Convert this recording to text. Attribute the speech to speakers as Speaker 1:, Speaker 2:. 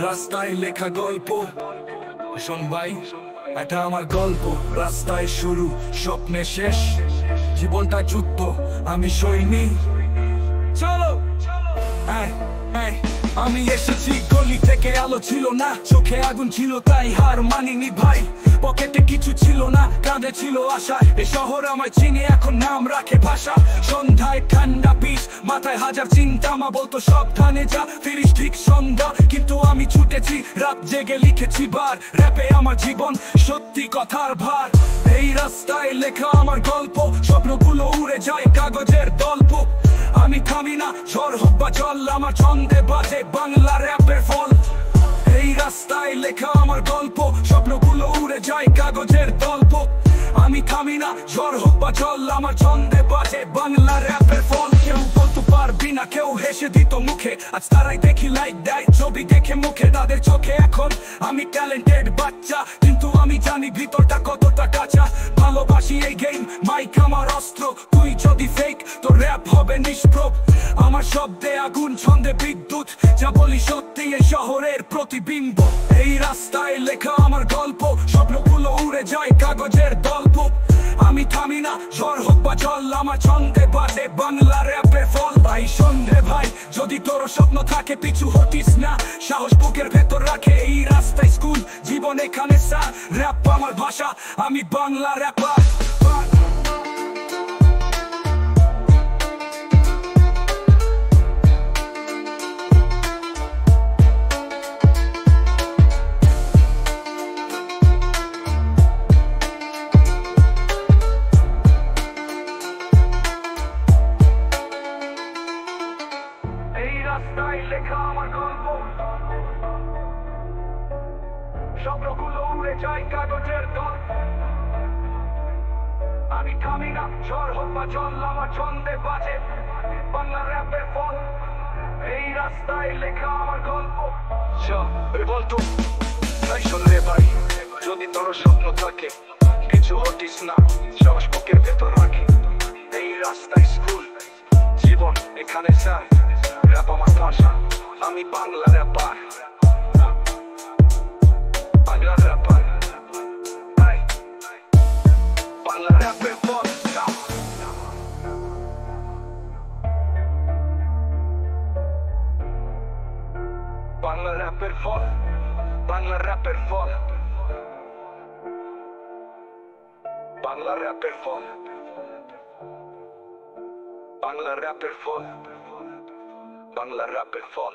Speaker 1: রাস্তায় লেখা গল্প। শোন ভাই, এটা আমার গল্প। রাস্তায় শুরু, স্বপ্নে শেষ, জীবনটা যুদ্ধ, আমি সৈনিক। চলো। আমি এসেছি গলি থেকে, আলো ছিল না, চোখে আগুন ছিল, তাই হার মানিনি ভাই। পকেটে কিছু ছিল না, কাঁধে ছিল আশা। এ শহর আমায় চিনে, এখন নাম রাখে ভাষা। সন্ধ্যায় ঠান্ডা পিস, মাথায় হাজার চিন্তা। মা বলতো সাবধানে যা, ফিরিস ঠিক সন্ধ্যা। কিন্তু আমি ছুটেছি, রাত জেগে লিখেছি বার। র্যাপে আমার জীবন, সত্যি কথার ভার। এই রাস্তায় লেখা আমার গল্প, স্বপ্নগুলো উড়ে যায় কাগজের গল্প। আমি থামি না, ঝড় হোক বা জল, আমার ছন্দে বাজে বাংলা র্যাপের ফল। এই রাস্তায় লেখা আমার গল্প, স্বপ্নগুলো উড়ে যায় কাগজের গল্প। আমি থামি না, ঝড় হোক বা জল, আমার ছন্দে বাজে বাংলা র্যাপের ফল। কেউ বলতে পারবি না, কেউ হেসে দিত মুখে। আজ তারাই দেখি লাইক দেয় ছবি দেখে মুখে। তাদের চোখে এখন আমি ট্যালেন্টেড বাচ্চা, কিন্তু আমি জানি ভিতরটা কতটা কাঁচা। ভালোবাসি এই গেম, মাইক আমার অস্ত্র। তুই যদি ফেক, তো র্যাপ হবে নিষ্প্রভ। আমার শব্দে আগুন, ছন্দে বিদ্যুৎ, যা বলি সত্যি এই শহরের প্রতিবিম্ব। এই রাস্তায় লেখা আমার গল্প, স্বপ্নগুলো উড়ে যায় কাগজের গল্প। আমি থামি না, ঝড় হোক বা জল, আমার ছন্দে বাজে বাংলা র্যাপের ফল। ভাই সন্ধে ভাই, যদি তোর স্বপ্ন থাকে, পিছু হটিস না, সাহস বুকের ভেতর রাখে। এই রাস্তায় স্কুল, জীবন এখানে স্যার। র্যাপ আমার ভাষা, আমি বাংলা র্যাপার। রাস্তায় লেখা আমার গল্প, স্বপ্নগুলো উড়ে যায় কাগজের দল। আমি থামি না, ঝড় হোক বা জল, আমার ছন্দে বাজে বাংলা র্যাপের ফল। এই রাস্তায় লেখা আমার গল্প। বলতো তাই শোন রে ভাই, যদি তোর স্বপ্ন থাকে, কিছু হটিস না, সাহস বুকের ভেতর রাখি। এই রাস্তায় স্কুল, জীবন এখানে স্যার। র্যাপ আমার ভাষা, আমি বাংলা র্যাপার। বাংলা র্যাপার, বাংলা র্যাপের ফল। বাংলা র্যাপের ফল, বাংলা র্যাপের ফল, বাংলা র্যাপের ফল, বাংলা র্যাপের ফল, বাংলা র্যাপের ফল।